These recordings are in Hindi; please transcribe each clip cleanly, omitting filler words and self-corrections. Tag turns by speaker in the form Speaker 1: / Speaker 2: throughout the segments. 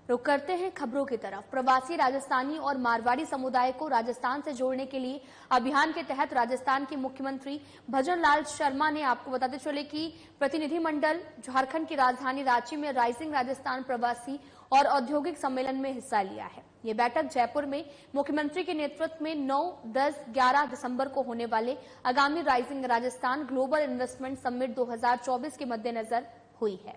Speaker 1: रुक करते हैं खबरों की तरफ। प्रवासी राजस्थानी और मारवाड़ी समुदाय को राजस्थान से जोड़ने के लिए अभियान के तहत राजस्थान के मुख्यमंत्री भजन लाल शर्मा ने, आपको बताते चले कि प्रतिनिधिमंडल झारखंड की राजधानी रांची में राइजिंग राजस्थान प्रवासी और औद्योगिक सम्मेलन में हिस्सा लिया है। ये बैठक जयपुर में मुख्यमंत्री के नेतृत्व में 9, 10, 11 दिसंबर को होने वाले आगामी rising Rajasthan global investment summit 2024 के मद्देनजर हुई है।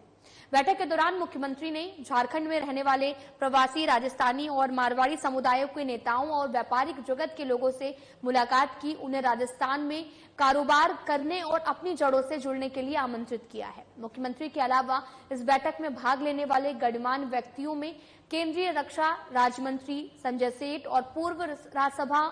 Speaker 1: बैठक के दौरान मुख्यमंत्री ने झारखंड में रहने वाले प्रवासी राजस्थानी और मारवाड़ी समुदायों के नेताओं और व्यापारिक जगत के लोगों से मुलाकात की। उन्हें राजस्थान में कारोबार करने और अपनी जड़ों से जुड़ने के लिए आमंत्रित किया है। मुख्यमंत्री के अलावा इस बैठक में भाग लेने वाले गणमान्य व्यक्तियों में केंद्रीय रक्षा राज्य मंत्री संजय सेठ और पूर्व राज्यसभा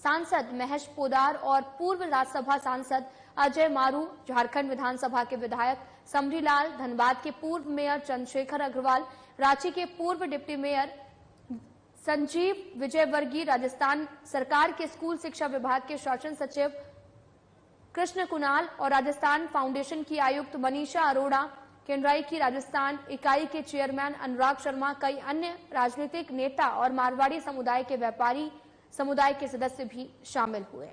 Speaker 1: सांसद महेश पोदार और पूर्व राज्यसभा सांसद अजय मारू, झारखंड विधानसभा के विधायक समरीलाल, धनबाद के पूर्व मेयर चंद्रशेखर अग्रवाल, रांची के पूर्व डिप्टी मेयर संजीव विजयवर्गीय, राजस्थान सरकार के स्कूल शिक्षा विभाग के शासन सचिव कृष्ण कुणाल और राजस्थान फाउंडेशन की आयुक्त मनीषा अरोड़ा, केंद्राई की राजस्थान इकाई के चेयरमैन अनुराग शर्मा, कई अन्य राजनीतिक नेता और मारवाड़ी समुदाय के व्यापारी समुदाय के सदस्य भी शामिल हुए।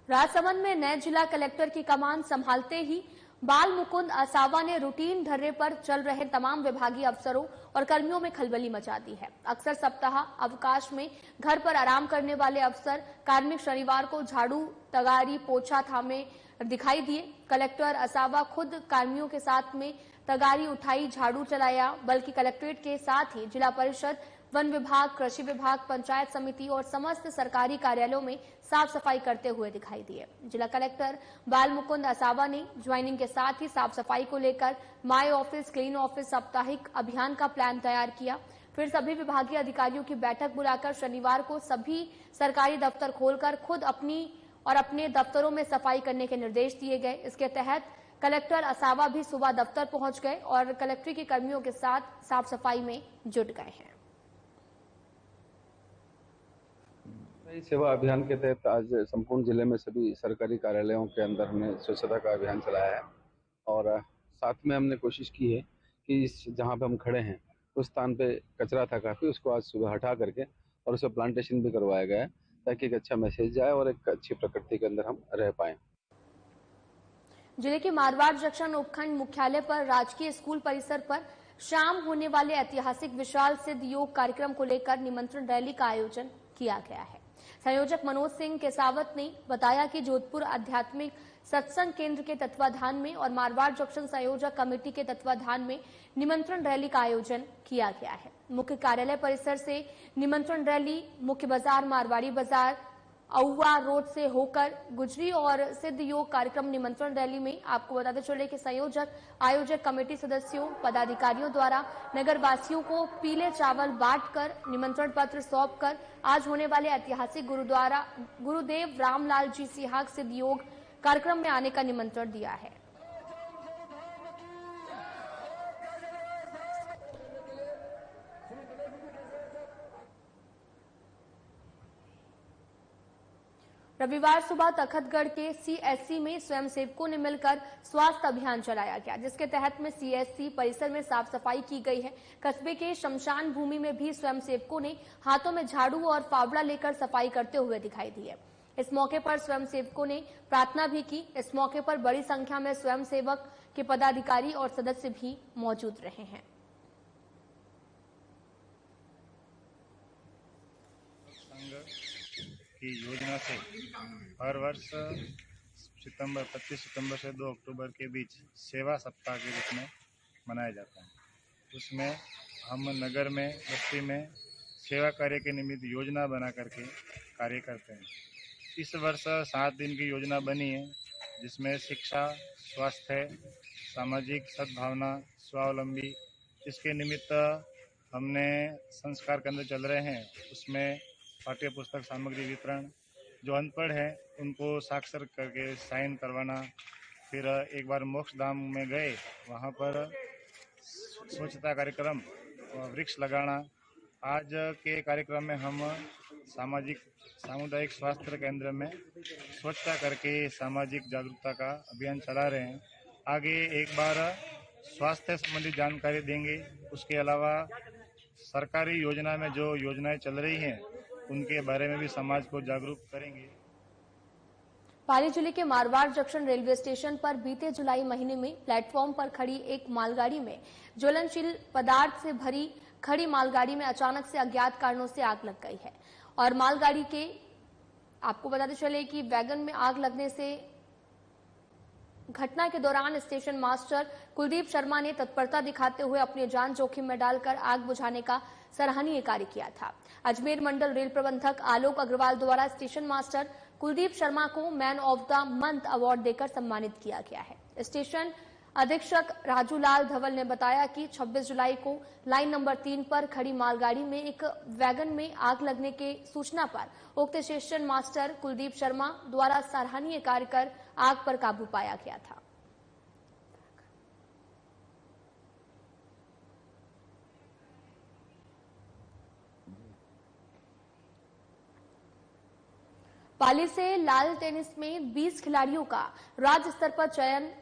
Speaker 1: राजसमंद में नए जिला कलेक्टर की कमान संभालते ही बाल मुकुंद असावा ने रूटीन धर्रे पर चल रहे तमाम विभागीय अफसरों और कर्मियों में खलबली मचा दी है। अक्सर सप्ताह अवकाश में घर पर आराम करने वाले अफसर कार्मिक शनिवार को झाड़ू, तगारी, पोछा थामे दिखाई दिए। कलेक्टर असावा खुद कर्मियों के साथ में तगारी उठाई, झाड़ू चलाया, बल्कि कलेक्ट्रेट के साथ ही जिला परिषद, वन विभाग, कृषि विभाग, पंचायत समिति और समस्त सरकारी कार्यालयों में साफ सफाई करते हुए दिखाई दिए। जिला कलेक्टर बाल मुकुंद असावा ने ज्वाइनिंग के साथ ही साफ सफाई को लेकर माई ऑफिस क्लीन ऑफिस साप्ताहिक अभियान का प्लान तैयार किया। फिर सभी विभागीय अधिकारियों की बैठक बुलाकर शनिवार को सभी सरकारी दफ्तर खोलकर खुद अपने दफ्तरों में सफाई करने के निर्देश दिए गए। इसके तहत कलेक्टर असावा भी सुबह दफ्तर पहुंच गए और कलेक्ट्री के कर्मियों के साथ साफ सफाई में जुट गए हैं।
Speaker 2: सेवा अभियान के तहत आज संपूर्ण जिले में सभी सरकारी कार्यालयों के अंदर हमने स्वच्छता का अभियान चलाया है और साथ में हमने कोशिश की है कि जहां पे हम खड़े हैं उस स्थान पे कचरा था काफी, उसको आज सुबह हटा करके और उसे प्लांटेशन भी करवाया गया है ताकि एक अच्छा मैसेज जाए और एक अच्छी प्रकृति के अंदर हम रह पाए।
Speaker 1: जिले के मारवाड़ जंक्शन उपखंड मुख्यालय पर राजकीय स्कूल परिसर पर शाम होने वाले ऐतिहासिक विशाल सिद्ध योग कार्यक्रम को लेकर निमंत्रण रैली का आयोजन किया गया है। संयोजक मनोज सिंह केसावत ने बताया कि जोधपुर आध्यात्मिक सत्संग केंद्र के तत्वाधान में और मारवाड़ जंक्शन संयोजक कमेटी के तत्वाधान में निमंत्रण रैली का आयोजन किया गया है। मुख्य कार्यालय परिसर से निमंत्रण रैली मुख्य बाजार, मारवाड़ी बाजार, औवा रोड से होकर गुजरी और सिद्ध योग कार्यक्रम निमंत्रण रैली में आपको बताते चले कि आयोजक कमेटी सदस्यों, पदाधिकारियों द्वारा नगरवासियों को पीले चावल बांटकर निमंत्रण पत्र सौंपकर आज होने वाले ऐतिहासिक गुरुदेव रामलाल जी सिहाग सिद्ध योग कार्यक्रम में आने का निमंत्रण दिया है। रविवार सुबह तखतगढ़ के सीएससी में स्वयंसेवकों ने मिलकर स्वास्थ्य अभियान चलाया गया, जिसके तहत में सीएससी परिसर में साफ सफाई की गई है। कस्बे के शमशान भूमि में भी स्वयंसेवकों ने हाथों में झाड़ू और फावड़ा लेकर सफाई करते हुए दिखाई दिए। इस मौके पर स्वयंसेवकों ने प्रार्थना भी की। इस मौके पर बड़ी संख्या में स्वयंसेवक के पदाधिकारी और सदस्य भी मौजूद रहे हैं।
Speaker 3: की योजना से हर वर्ष 25 सितंबर से 2 अक्टूबर के बीच सेवा सप्ताह के रूप में मनाया जाता है। उसमें हम नगर में, बस्ती में सेवा कार्य के निमित्त योजना बना करके कार्य करते हैं। इस वर्ष 7 दिन की योजना बनी है, जिसमें शिक्षा, स्वास्थ्य, सामाजिक सद्भावना, स्वावलंबी, इसके निमित्त हमने संस्कार केंद्र चल रहे हैं। उसमें पाठ्य पुस्तक सामग्री वितरण, जो अनपढ़ है उनको साक्षर करके साइन करवाना। फिर एक बार मोक्ष धाम में गए, वहाँ पर स्वच्छता कार्यक्रम, वृक्ष लगाना। आज के कार्यक्रम में हम सामाजिक सामुदायिक स्वास्थ्य केंद्र में स्वच्छता करके सामाजिक जागरूकता का अभियान चला रहे हैं। आगे एक बार स्वास्थ्य संबंधी जानकारी देंगे। उसके अलावा सरकारी योजना में जो योजनाएं चल रही हैं उनके बारे में भी समाज को जागरूक करेंगे।
Speaker 1: पाली जिले के मारवाड़ जंक्शन रेलवे स्टेशन पर बीते जुलाई महीने में प्लेटफॉर्म पर खड़ी एक मालगाड़ी में ज्वलनशील पदार्थ से भरी खड़ी मालगाड़ी में अचानक से अज्ञात कारणों से आग लग गई है और मालगाड़ी के आपको बताते चले कि वैगन में आग लगने से घटना के दौरान स्टेशन मास्टर कुलदीप शर्मा ने तत्परता दिखाते हुए अपनी जान जोखिम में डालकर आग बुझाने का सराहनीय कार्य किया था। अजमेर मंडल रेल प्रबंधक आलोक अग्रवाल द्वारा स्टेशन मास्टर कुलदीप शर्मा को man of the month award देकर सम्मानित किया गया है। स्टेशन अधीक्षक राजूलाल धवल ने बताया कि 26 जुलाई को लाइन नंबर 3 पर खड़ी मालगाड़ी में एक वैगन में आग लगने के सूचना पर उक्त स्टेशन मास्टर कुलदीप शर्मा द्वारा सराहनीय कार्य कर आग पर काबू पाया गया था। पाली से लाल टेनिस में 20 खिलाड़ियों का राज्य स्तर पर चयन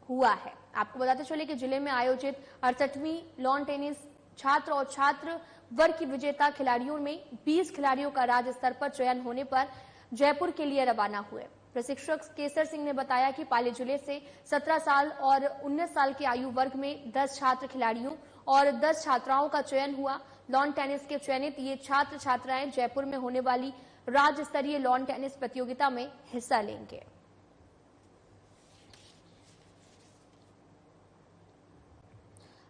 Speaker 1: हुआ है। आपको बताते चले कि जिले में आयोजित 68वीं लॉन टेनिस छात्र और छात्र वर्ग की विजेता खिलाड़ियों में 20 खिलाड़ियों का राज्य स्तर पर चयन होने पर जयपुर के लिए रवाना हुए। प्रशिक्षक केसर सिंह ने बताया कि पाली जिले से 17 साल और 19 साल के आयु वर्ग में 10 छात्र खिलाड़ियों और 10 छात्राओं का चयन हुआ। लॉन टेनिस के चयनित ये छात्र छात्राएं जयपुर में होने वाली राज्य स्तरीय लॉन टेनिस प्रतियोगिता में हिस्सा लेंगे।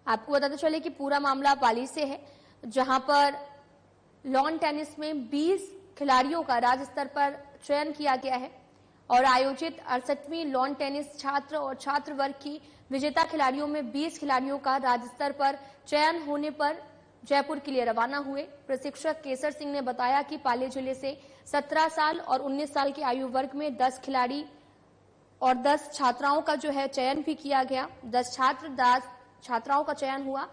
Speaker 1: आपको बताते चले कि पूरा मामला पाली से है, जहां पर लॉन टेनिस में 20 खिलाड़ियों का राज्य स्तर पर चयन किया गया है और आयोजित 68वीं लॉन टेनिस छात्र और छात्र वर्ग की विजेता खिलाड़ियों में 20 खिलाड़ियों का राज्य स्तर पर चयन होने पर जयपुर के लिए रवाना हुए। प्रशिक्षक केसर सिंह ने बताया कि पाली जिले से 17 साल और 19 साल के आयु वर्ग में 10 खिलाड़ी और 10 छात्राओं का जो है चयन भी किया गया। 10 छात्राओं का चयन हुआ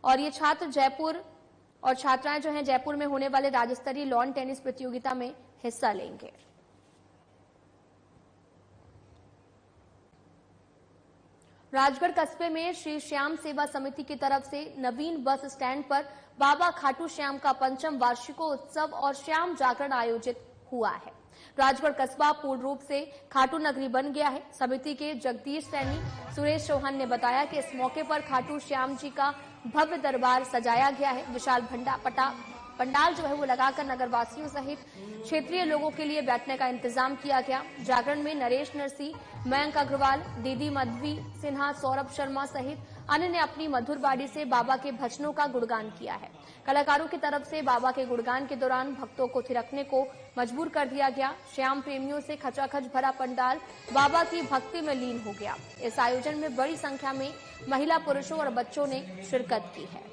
Speaker 1: और ये छात्र जयपुर और छात्राएं जो हैं जयपुर में होने वाले राज्य स्तरीय लॉन टेनिस प्रतियोगिता में हिस्सा लेंगे। राजगढ़ कस्बे में श्री श्याम सेवा समिति की तरफ से नवीन बस स्टैंड पर बाबा खाटू श्याम का 5वां वार्षिकोत्सव और श्याम जागरण आयोजित हुआ है। राजगढ़ कस्बा पूर्ण रूप से खाटू नगरी बन गया है। समिति के जगदीश सैनी सुरेश चौहान ने बताया कि इस मौके पर खाटू श्याम जी का भव्य दरबार सजाया गया है। विशाल पंडाल जो है वो लगाकर नगरवासियों सहित क्षेत्रीय लोगों के लिए बैठने का इंतजाम किया गया। जागरण में नरेश नरसी, मयंक अग्रवाल, दीदी मध्वी सिन्हा, सौरभ शर्मा सहित अन्य ने अपनी मधुर बाड़ी से बाबा के भजनों का गुणगान किया है। कलाकारों की तरफ से बाबा के गुणगान के दौरान भक्तों को थिरकने को मजबूर कर दिया गया। श्याम प्रेमियों से खचाखच भरा पंडाल बाबा की भक्ति में लीन हो गया। इस आयोजन में बड़ी संख्या में महिला, पुरुषों और बच्चों ने शिरकत की है।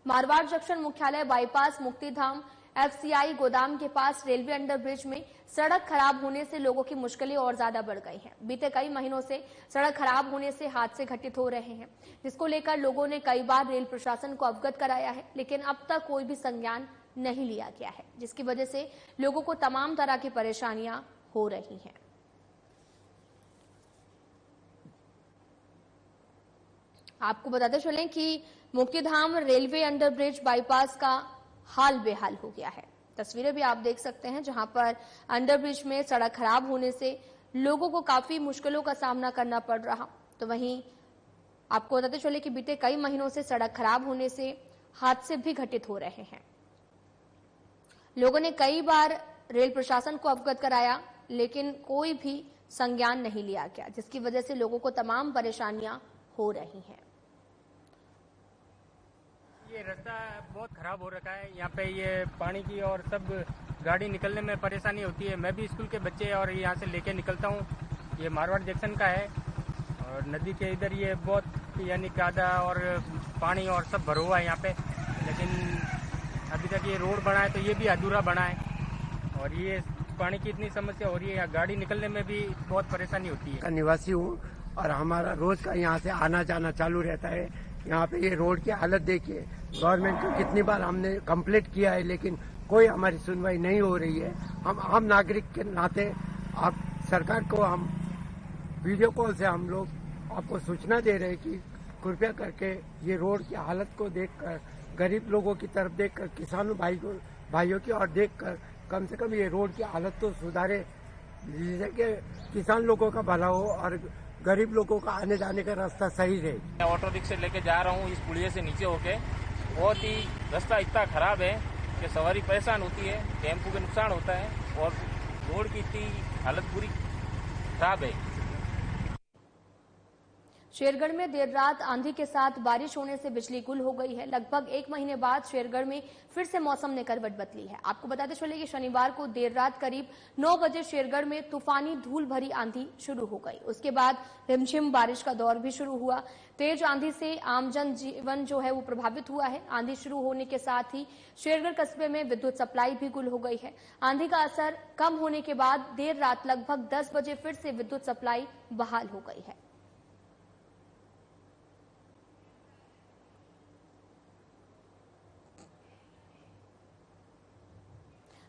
Speaker 1: मारवाड़ जंक्शन मुख्यालय बाईपास मुक्तिधाम FCI गोदाम के पास रेलवे अंडरब्रिज में सड़क खराब होने से लोगों की मुश्किलें और ज्यादा बढ़ गई हैं। बीते कई महीनों से सड़क खराब होने से हादसे घटित हो रहे हैं, जिसको लेकर लोगों ने कई बार रेल प्रशासन को अवगत कराया है, लेकिन अब तक कोई भी संज्ञान नहीं लिया गया है, जिसकी वजह से लोगों को तमाम तरह की परेशानियां हो रही हैं। आपको बताते चलें कि मुक्तिधाम रेलवे अंडरब्रिज बाईपास का हाल बेहाल हो गया है। तस्वीरें भी आप देख सकते हैं, जहां पर अंडरब्रिज में सड़क खराब होने से लोगों को काफी मुश्किलों का सामना करना पड़ रहा। तो वहीं आपको बताते चले कि बीते कई महीनों से सड़क खराब होने से हादसे भी घटित हो रहे हैं। लोगों ने कई बार रेल प्रशासन को अवगत कराया, लेकिन कोई भी संज्ञान नहीं लिया गया, जिसकी वजह से लोगों को तमाम परेशानियां हो रही हैं।
Speaker 4: ये रास्ता बहुत खराब हो रखा है। यहाँ पे ये पानी की और सब गाड़ी निकलने में परेशानी होती है। मैं भी स्कूल के बच्चे और यहाँ से लेके निकलता हूँ। ये मारवाड़ जंक्शन का है और नदी के इधर ये बहुत यानी कादा और पानी और सब भरा हुआ है यहाँ पे, लेकिन अभी तक ये रोड बना है तो ये भी अधूरा बना है और ये पानी की इतनी समस्या हो रही है, यहाँ गाड़ी निकलने में भी बहुत परेशानी होती है।
Speaker 5: का निवासी हूँ और हमारा रोज का यहाँ से आना जाना चालू रहता है। यहाँ पे ये रोड की हालत देखिए, गवर्नमेंट को कितनी बार हमने कंप्लेंट किया है लेकिन कोई हमारी सुनवाई नहीं हो रही है। हम आम नागरिक के नाते आप सरकार को हम वीडियो कॉल से हम लोग आपको सूचना दे रहे हैं कि कृपया करके ये रोड की हालत को देखकर, गरीब लोगों की तरफ देखकर, किसानों भाइयों की ओर देखकर कम से कम ये रोड की हालत तो सुधारे, जिससे कि किसान लोगों का भला हो और गरीब लोगों का आने जाने का रास्ता सही रहे।
Speaker 6: मैं ऑटो रिक्शा लेके जा रहा हूँ इस पुलिये से नीचे होके। बहुत ही रास्ता इतना खराब है कि सवारी परेशान होती है, टेम्पू के नुकसान होता है और रोड की इतनी हालत पूरी खराब है।
Speaker 1: शेरगढ़ में देर रात आंधी के साथ बारिश होने से बिजली गुल हो गई है। लगभग 1 महीने बाद शेरगढ़ में फिर से मौसम ने करवट बदली है। आपको बताते चले कि शनिवार को देर रात करीब 9 बजे शेरगढ़ में तूफानी धूल भरी आंधी शुरू हो गई। उसके बाद रिमझिम बारिश का दौर भी शुरू हुआ। तेज आंधी से आम जन जीवन जो है वो प्रभावित हुआ है। आंधी शुरू होने के साथ ही शेरगढ़ कस्बे में विद्युत सप्लाई भी गुल हो गई है। आंधी का असर कम होने के बाद देर रात लगभग 10 बजे फिर से विद्युत सप्लाई बहाल हो गई है।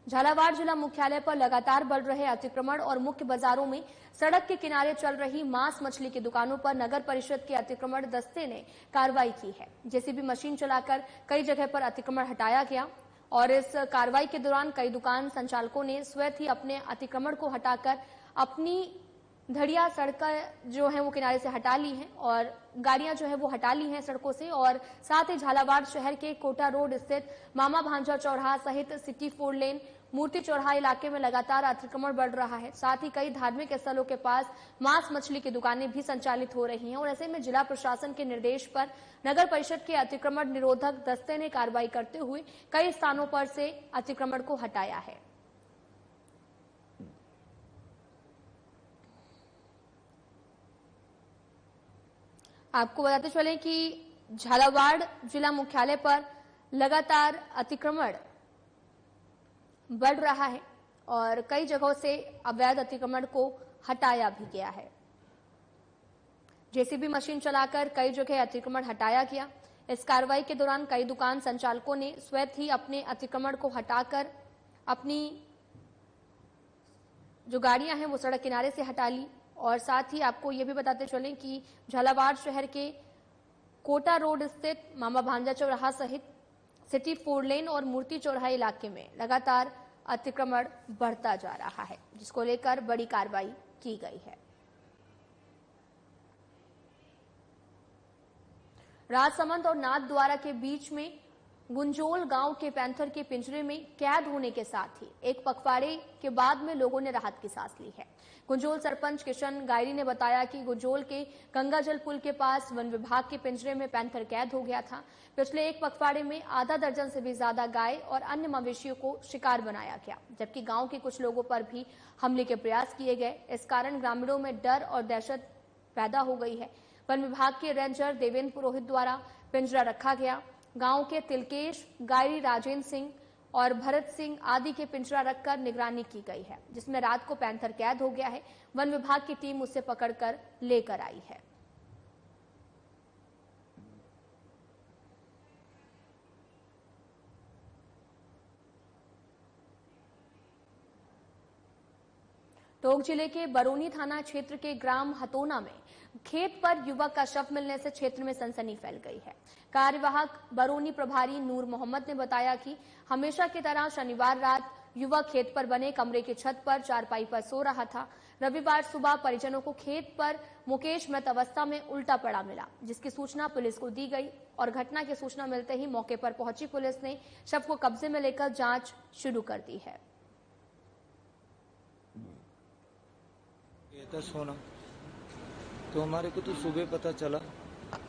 Speaker 1: झालावाड़ जिला मुख्यालय पर लगातार बढ़ रहे अतिक्रमण और मुख्य बाजारों में सड़क के किनारे चल रही मांस मछली की दुकानों पर नगर परिषद के अतिक्रमण दस्ते ने कार्रवाई की है। जेसीबी मशीन चलाकर कई जगह पर अतिक्रमण हटाया गया और इस कार्रवाई के दौरान कई दुकान संचालकों ने स्वयं ही अपने अतिक्रमण को हटाकर अपनी धड़िया सड़कें जो है वो किनारे से हटा ली हैं और गाड़ियां जो है वो हटा ली हैं सड़कों से। और साथ ही झालावाड़ शहर के कोटा रोड स्थित मामा भांजा चौराहा सहित सिटी 4 लेन मूर्ति चौराहा इलाके में लगातार अतिक्रमण बढ़ रहा है। साथ ही कई धार्मिक स्थलों के पास मांस मछली की दुकानें भी संचालित हो रही हैं और ऐसे में जिला प्रशासन के निर्देश पर नगर परिषद के अतिक्रमण निरोधक दस्ते ने कार्रवाई करते हुए कई स्थानों पर से अतिक्रमण को हटाया है। आपको बताते चलें कि झालावाड़ जिला मुख्यालय पर लगातार अतिक्रमण बढ़ रहा है और कई जगहों से अवैध अतिक्रमण को हटाया भी गया है। जेसीबी मशीन चलाकर कई जगह अतिक्रमण हटाया गया। इस कार्रवाई के दौरान कई दुकान संचालकों ने स्वयं ही अपने अतिक्रमण को हटाकर अपनी जो गाड़ियां हैं वो सड़क किनारे से हटा ली। और साथ ही आपको ये भी बताते चलें कि झालावाड़ शहर के कोटा रोड स्थित मामा भांजा चौराहा सहित सिटी 4 लेन और मूर्ति चौराहा इलाके में लगातार अतिक्रमण बढ़ता जा रहा है, जिसको लेकर बड़ी कार्रवाई की गई है। राजसमंद और नाथद्वारा के बीच में गुंजोल गांव के पैंथर के पिंजरे में कैद होने के साथ ही एक पखवाड़े के बाद में लोगों ने राहत की सांस ली है। गुंजोल सरपंच किशन गायरी ने बताया कि गुंजोल के गंगाजल पुल के पास वन विभाग के पिंजरे में पैंथर कैद हो गया था। पिछले एक पखवाड़े में आधा दर्जन से भी ज्यादा गाय और अन्य मवेशियों को शिकार बनाया गया, जबकि गांव के कुछ लोगों पर भी हमले के प्रयास किए गए। इस कारण ग्रामीणों में डर और दहशत पैदा हो गई है। वन विभाग के रेंजर देवेंद्र पुरोहित द्वारा पिंजरा रखा गया। गांव के तिलकेश, गायरी, राजेंद्र सिंह और भरत सिंह आदि के पिंजरा रखकर निगरानी की गई है, जिसमें रात को पैंथर कैद हो गया है। वन विभाग की टीम उसे पकड़कर लेकर आई है। टोंक जिले के बरौनी थाना क्षेत्र के ग्राम हतोना में खेत पर युवक का शव मिलने से क्षेत्र में सनसनी फैल गई है। कार्यवाहक बरौनी प्रभारी नूर मोहम्मद ने बताया कि हमेशा की तरह शनिवार रात युवक खेत पर बने कमरे की छत पर चारपाई पर सो रहा था। रविवार सुबह परिजनों को खेत पर मुकेश मृत अवस्था में उल्टा पड़ा मिला, जिसकी सूचना पुलिस को दी गई और घटना की सूचना मिलते ही मौके पर पहुंची पुलिस ने शव को कब्जे में लेकर जांच शुरू कर दी है।
Speaker 7: ये था सोना, तो हमारे को तो सुबह पता चला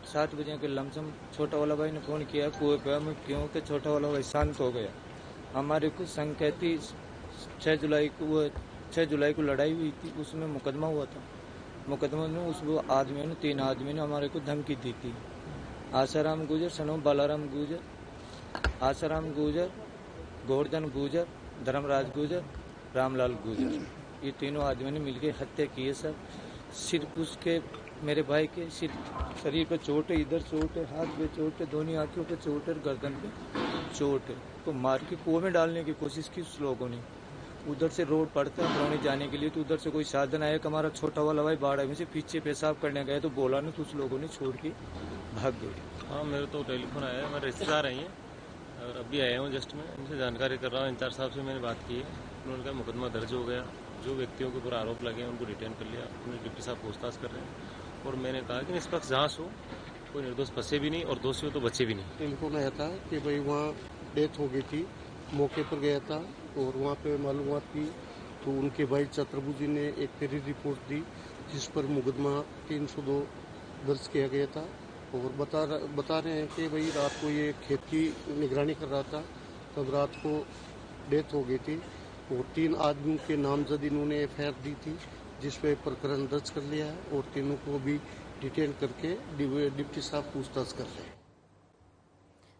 Speaker 7: 7 बजे के लमसम छोटा वाला भाई ने फोन किया कुएं पे, मैं क्यों कि छोटा वाला भाई शांत हो गया। हमारे को संकेती 6 जुलाई को लड़ाई हुई थी, उसमें मुकदमा हुआ था। मुकदमा में उस आदमियों ने 3 आदमी ने हमारे को धमकी दी थी। आसाराम गुजर, सनो बालाराम गुजर, आसाराम गुजर, गोवर्धन गुजर, धर्मराज गुजर, रामलाल गुजर, ये तीनों आदमियों ने मिलकर हत्या की है सर। सिर्फ उसके मेरे भाई के शरीर पे चोट है, इधर चोट है, हाथ पे चोट है, दोनों आंखों पे चोट है, गर्दन पे चोट है। तो मार के कुएं में डालने की कोशिश की उस लोगों ने। उधर से रोड पड़ता है बरौनी जाने के लिए, तो उधर से कोई साधन आया कि हमारा छोटा वाला भाई बाड़ा में से पीछे पेशाब करने गए, तो बोला नहीं, तो उस लोगों ने छोड़ के भाग गए।
Speaker 8: हाँ, मेरे तो टेलीफोन आया है, मेरे रिश्तेदार हैं और अभी आया हूँ जस्ट। मैं उनसे जानकारी कर रहा हूँ। इंचार्ज साहब से मैंने बात की है, उन्होंने कहा मुकदमा दर्ज हो गया, जो व्यक्तियों के ऊपर आरोप लगे हैं उनको डिटेन कर लिया। उन्होंने डिप्टी साहब पूछताछ कर रहे हैं और मैंने कहा कि निष्पक्ष जांच हो, कोई निर्दोष फंसे भी नहीं और दोषी हो तो बचे भी नहीं।
Speaker 9: टेलीफोन आया था कि भाई वहाँ डेथ हो गई थी, मौके पर गया था और वहाँ पे मालूमात की, तो उनके भाई चतुर्भुजी ने एक तेरी रिपोर्ट दी जिस पर मुकदमा 302 दर्ज किया गया था। और बता रहे हैं कि भाई रात को ये खेत की निगरानी कर रहा था, तब रात को डेथ हो गई थी और 3 आदमियों के नामजद इन्होंने एफआईआर दी थी, जिस पे प्रकरण दर्ज कर लिया है और तीनों को भी डिटेन करके डिप्टी साहब पूछताछ कर रहे हैं।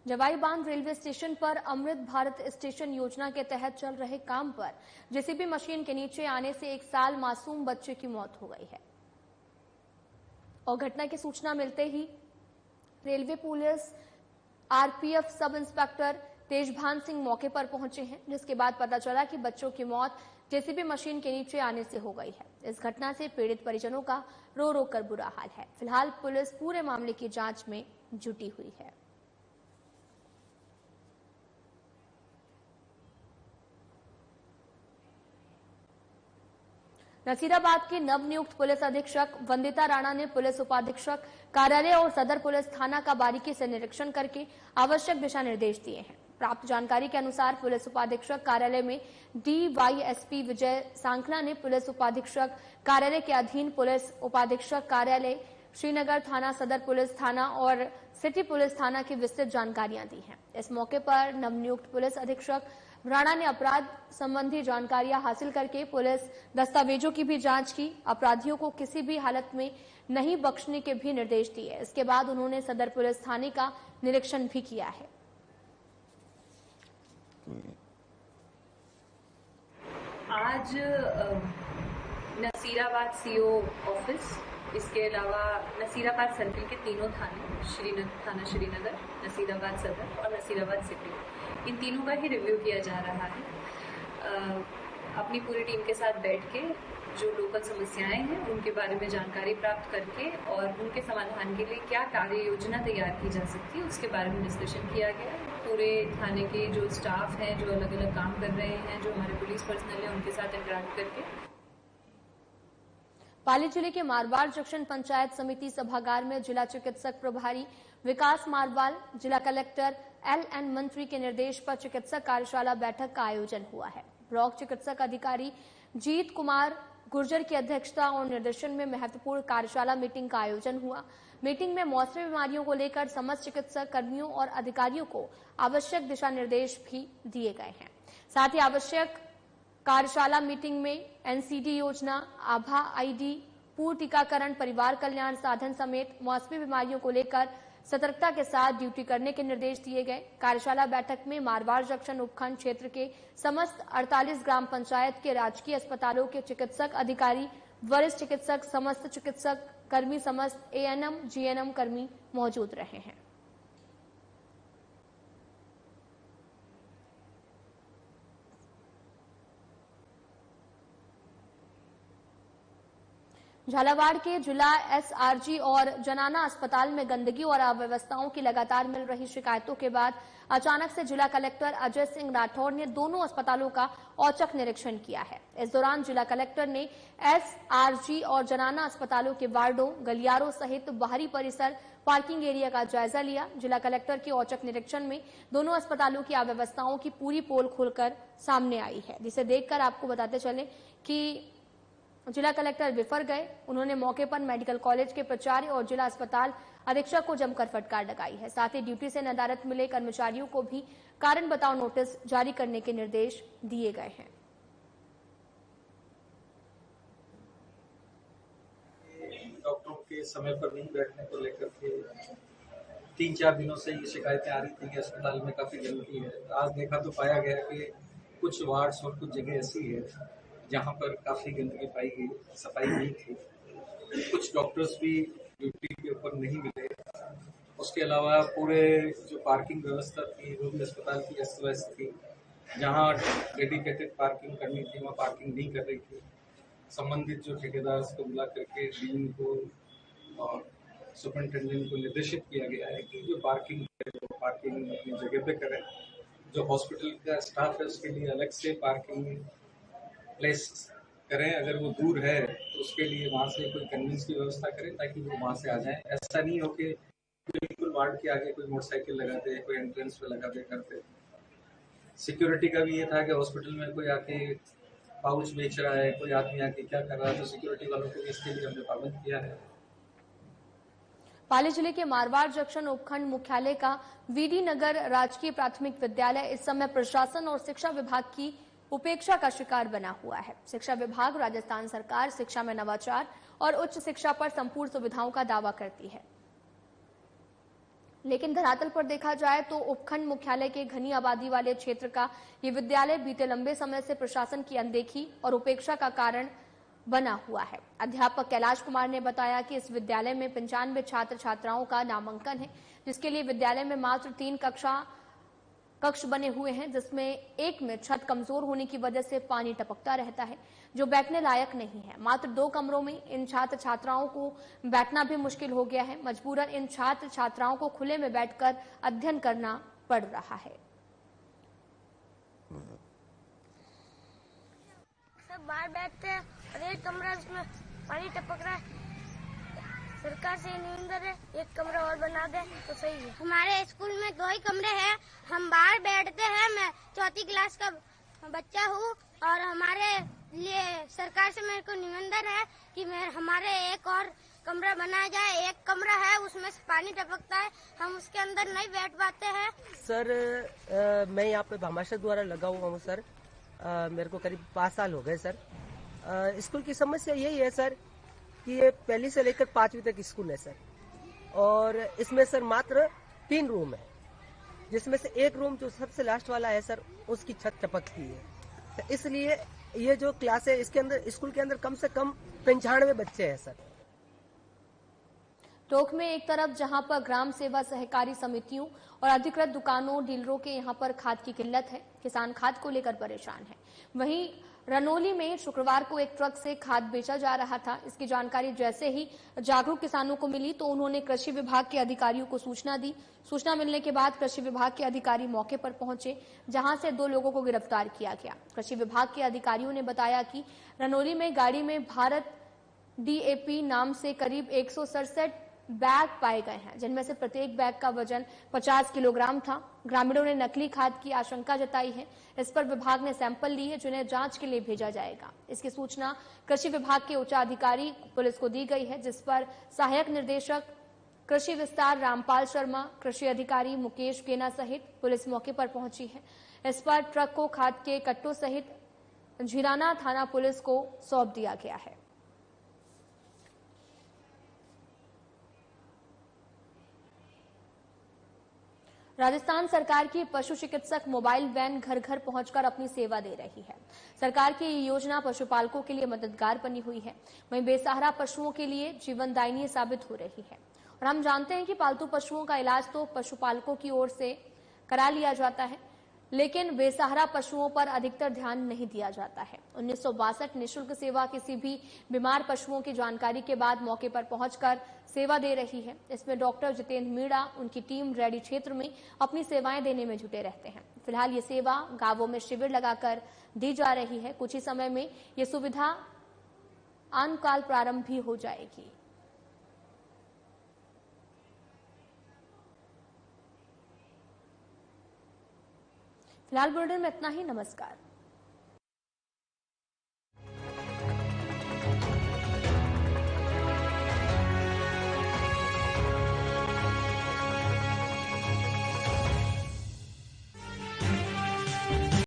Speaker 1: जवाई बांध रेलवे स्टेशन पर अमृत भारत स्टेशन योजना के तहत चल रहे काम पर जेसीबी मशीन के नीचे आने से 1 साल मासूम बच्चे की मौत हो गई है। और घटना की सूचना मिलते ही railway police RPF sub inspector Tejbhan Singh मौके पर पहुंचे हैं, जिसके बाद पता चला कि बच्चों की मौत जेसीबी मशीन के नीचे आने से हो गई है। इस घटना से पीड़ित परिजनों का रो रो कर बुरा हाल है। फिलहाल पुलिस पूरे मामले की जांच में जुटी हुई है। नसीराबाद की नवनियुक्त पुलिस अधीक्षक वंदिता राणा ने पुलिस उपाधीक्षक कार्यालय और सदर पुलिस थाना का बारीकी से निरीक्षण करके आवश्यक दिशा निर्देश दिए हैं। प्राप्त जानकारी के अनुसार पुलिस उपाधीक्षक कार्यालय में डीवाईएसपी विजय सांखला ने पुलिस उपाधीक्षक कार्यालय के अधीन पुलिस उपाधीक्षक कार्यालय, श्रीनगर थाना, सदर पुलिस थाना और सिटी पुलिस थाना की विस्तृत जानकारियां दी हैं। इस मौके पर नवनियुक्त पुलिस अधीक्षक राणा ने अपराध संबंधी जानकारियां हासिल करके पुलिस दस्तावेजों की भी जांच की। अपराधियों को किसी भी हालत में नहीं बख्शने के भी निर्देश दिए। इसके बाद उन्होंने सदर पुलिस थाने का निरीक्षण भी किया है।
Speaker 10: आज नसीराबाद सीओ ऑफिस, इसके अलावा नसीराबाद सर्किल के तीनों थाने, थाना श्रीनगर, नसीराबाद सदर और नसीराबाद सिटी, इन तीनों का ही रिव्यू किया जा रहा है। अपनी पूरी टीम के साथ बैठ के जो लोकल समस्याएं हैं उनके बारे में जानकारी प्राप्त करके और उनके समाधान के लिए क्या कार्य योजना तैयार की जा सकती है उसके बारे में डिस्कशन किया गया। पूरे थाने के जो स्टाफ हैं, जो अलग अलग काम कर रहे हैं, जो हमारे पुलिस पर्सनल है, उनके साथ इंटरेक्ट करके।
Speaker 1: पाली जिले के मारवाड़ जंक्शन पंचायत समिति सभागार में जिला चिकित्सक प्रभारी विकास मारवाल, जिला कलेक्टर LN मंत्री के निर्देश पर चिकित्सक कार्यशाला बैठक का आयोजन हुआ है। ब्लॉक चिकित्सक अधिकारी जीत कुमार गुर्जर की अध्यक्षता और निर्देशन में महत्वपूर्ण कार्यशाला मीटिंग का आयोजन हुआ। मीटिंग में मौसमी बीमारियों को लेकर समस्त चिकित्सक कर्मियों और अधिकारियों को आवश्यक दिशा निर्देश भी दिए गए हैं। साथ ही आवश्यक कार्यशाला मीटिंग में NCD योजना, आभा ID, पूर्व टीकाकरण, परिवार कल्याण साधन समेत मौसमी बीमारियों को लेकर सतर्कता के साथ ड्यूटी करने के निर्देश दिए गए। कार्यशाला बैठक में मारवाड़ जंक्शन उपखंड क्षेत्र के समस्त 48 ग्राम पंचायत के राजकीय अस्पतालों के चिकित्सक अधिकारी, वरिष्ठ चिकित्सक, समस्त चिकित्सक कर्मी, समस्त ANM, GNM कर्मी मौजूद रहे हैं। झालावाड़ के जिला SRG और जनाना अस्पताल में गंदगी और अव्यवस्थाओं की लगातार मिल रही शिकायतों के बाद अचानक से जिला कलेक्टर अजय सिंह राठौर ने दोनों अस्पतालों का औचक निरीक्षण किया है। इस दौरान जिला कलेक्टर ने SRG और जनाना अस्पतालों के वार्डों, गलियारों सहित बाहरी परिसर, पार्किंग एरिया का जायजा लिया। जिला कलेक्टर के औचक निरीक्षण में दोनों अस्पतालों की अव्यवस्थाओं की पूरी पोल खुलकर सामने आई है, जिसे देखकर आपको बताते चले कि जिला कलेक्टर विफर गए। उन्होंने मौके पर मेडिकल कॉलेज के प्राचार्य और जिला अस्पताल अधीक्षक को जमकर फटकार लगाई है। साथ ही ड्यूटी से नदारत मिले कर्मचारियों को भी कारण बताओ नोटिस जारी करने के निर्देश दिए गए हैं।
Speaker 11: डॉक्टरों के समय पर नहीं बैठने को लेकर के 3-4 दिनों से ये शिकायतें आ रही थी कि अस्पताल में काफी गंदगी है। आज देखा तो पाया गया कि कुछ वार्ड्स और कुछ जगह ऐसी है जहाँ पर काफी गंदगी पाई गई, सफाई नहीं थी। कुछ डॉक्टर्स भी ड्यूटी के ऊपर नहीं मिले। उसके अलावा पूरे जो पार्किंग व्यवस्था थी वो भी अस्पताल की अस्त व्यस्त थी। जहाँ डेडिकेटेड पार्किंग करनी थी वहाँ पार्किंग नहीं कर रही थी। संबंधित जो ठेकेदार को बुला करके डीन को और सुपरिटेंडेंट को निर्देशित किया गया है कि जो पार्किंग है वो पार्किंग अपनी जगह पे करें। जो हॉस्पिटल का स्टाफ है उसके लिए अलग से पार्किंग प्लेस करें। अगर वो दूर है तो उसके लिए वहाँ से कोई कन्वींस की व्यवस्था करें ताकि वो वहाँ से आ जाए। ऐसा नहीं हो कि बिल्कुल वार्ड के आगे कोई मोटरसाइकिल लगा दे, कोई एंट्रेंस पे लगा दे करते। सिक्योरिटी का भी ये था कि हॉस्पिटल में कोई आके पाउच बेच रहा है, कोई आदमी आके क्या कर रहा है, तो सिक्योरिटी वालों को इसके लिए हमने पाबंद किया है।
Speaker 1: पाली जिले के मारवाड़ जंक्शन उपखंड मुख्यालय का वीडी नगर राजकीय प्राथमिक विद्यालय इस समय प्रशासन और शिक्षा विभाग की उपेक्षा का शिकार बना हुआ है। शिक्षा विभाग राजस्थान सरकार शिक्षा में नवाचार और उच्च शिक्षा पर संपूर्ण सुविधाओं का दावा करती है, लेकिन धरातल पर देखा जाए तो उपखंड मुख्यालय के घनी आबादी वाले क्षेत्र का ये विद्यालय बीते लंबे समय से प्रशासन की अनदेखी और उपेक्षा का कारण बना हुआ है। अध्यापक कैलाश कुमार ने बताया कि इस विद्यालय में 95 छात्र छात्राओं का नामांकन है, जिसके लिए विद्यालय में मात्र 3 कक्ष बने हुए हैं, जिसमें एक में छत कमजोर होने की वजह से पानी टपकता रहता है, जो बैठने लायक नहीं है। मात्र 2 कमरों में इन छात्र छात्राओं को बैठना भी मुश्किल हो गया है। मजबूरन इन छात्र छात्राओं को खुले में बैठकर अध्ययन करना पड़ रहा है।
Speaker 12: सब बाहर बैठते हैं और एक कमरा उसमें पानी टपक रहा है। सरकार से निवेदन है एक कमरा और बना दे तो सही है। हमारे स्कूल में 2 ही कमरे हैं, हम बाहर बैठते हैं। मैं 4th क्लास का बच्चा हूँ और हमारे लिए सरकार से मेरे को निवेदन है कि हमारे एक और कमरा बनाया जाए। एक कमरा है उसमें से पानी टपकता है, हम उसके अंदर नहीं बैठ पाते हैं।
Speaker 13: सर मैं यहाँ पे भामाशाह द्वारा लगा हुआ हूँ सर। मेरे को करीब 5 साल हो गए सर। स्कूल की समस्या यही है सर कि ये 1ली से लेकर 5वीं तक स्कूल है सर, और इसमें सर मात्र 3 रूम है, जिसमें से एक रूम जो सबसे लास्ट वाला है सर उसकी छत टपकती है। तो इसलिए ये जो क्लास है इसके अंदर स्कूल के अंदर कम से कम 95 बच्चे हैं सर।
Speaker 1: टोक में एक तरफ जहां पर ग्राम सेवा सहकारी समितियों और अधिकृत दुकानों डीलरों के यहां पर खाद की किल्लत है, किसान खाद को लेकर परेशान है। वहीं रनोली में शुक्रवार को एक ट्रक से खाद बेचा जा रहा था। इसकी जानकारी जैसे ही जागरूक किसानों को मिली तो उन्होंने कृषि विभाग के अधिकारियों को सूचना दी। सूचना मिलने के बाद कृषि विभाग के अधिकारी मौके पर पहुंचे, जहां से 2 लोगों को गिरफ्तार किया गया। कृषि विभाग के अधिकारियों ने बताया कि रनोली में गाड़ी में भारत DAP नाम से करीब 167 बैग पाए गए हैं, जिनमें से प्रत्येक बैग का वजन 50 किलोग्राम था। ग्रामीणों ने नकली खाद की आशंका जताई है। इस पर विभाग ने सैंपल लिए, जिन्हें जांच के लिए भेजा जाएगा। इसकी सूचना कृषि विभाग के उच्चाधिकारी पुलिस को दी गई है, जिस पर सहायक निदेशक कृषि विस्तार रामपाल शर्मा, कृषि अधिकारी मुकेश गेना सहित पुलिस मौके पर पहुंची है। इस पर ट्रक को खाद के कट्टों सहित झिराना थाना पुलिस को सौंप दिया गया है। राजस्थान सरकार की पशु चिकित्सक मोबाइल वैन घर घर पहुंचकर अपनी सेवा दे रही है। सरकार की ये योजना पशुपालकों के लिए मददगार बनी हुई है, वहीं बेसहारा पशुओं के लिए जीवनदायिनी साबित हो रही है। और हम जानते हैं कि पालतू पशुओं का इलाज तो पशुपालकों की ओर से करा लिया जाता है, लेकिन बेसहारा पशुओं पर अधिकतर ध्यान नहीं दिया जाता है। 1962 निःशुल्क सेवा किसी भी बीमार पशुओं की जानकारी के बाद मौके पर पहुंचकर सेवा दे रही है। इसमें डॉक्टर जितेंद्र मीणा, उनकी टीम रेडी क्षेत्र में अपनी सेवाएं देने में जुटे रहते हैं। फिलहाल ये सेवा गांवों में शिविर लगाकर दी जा रही है। कुछ ही समय में ये सुविधा आनकाल प्रारंभ भी हो जाएगी। फिलहाल बुलेटिन में इतना ही। नमस्कार।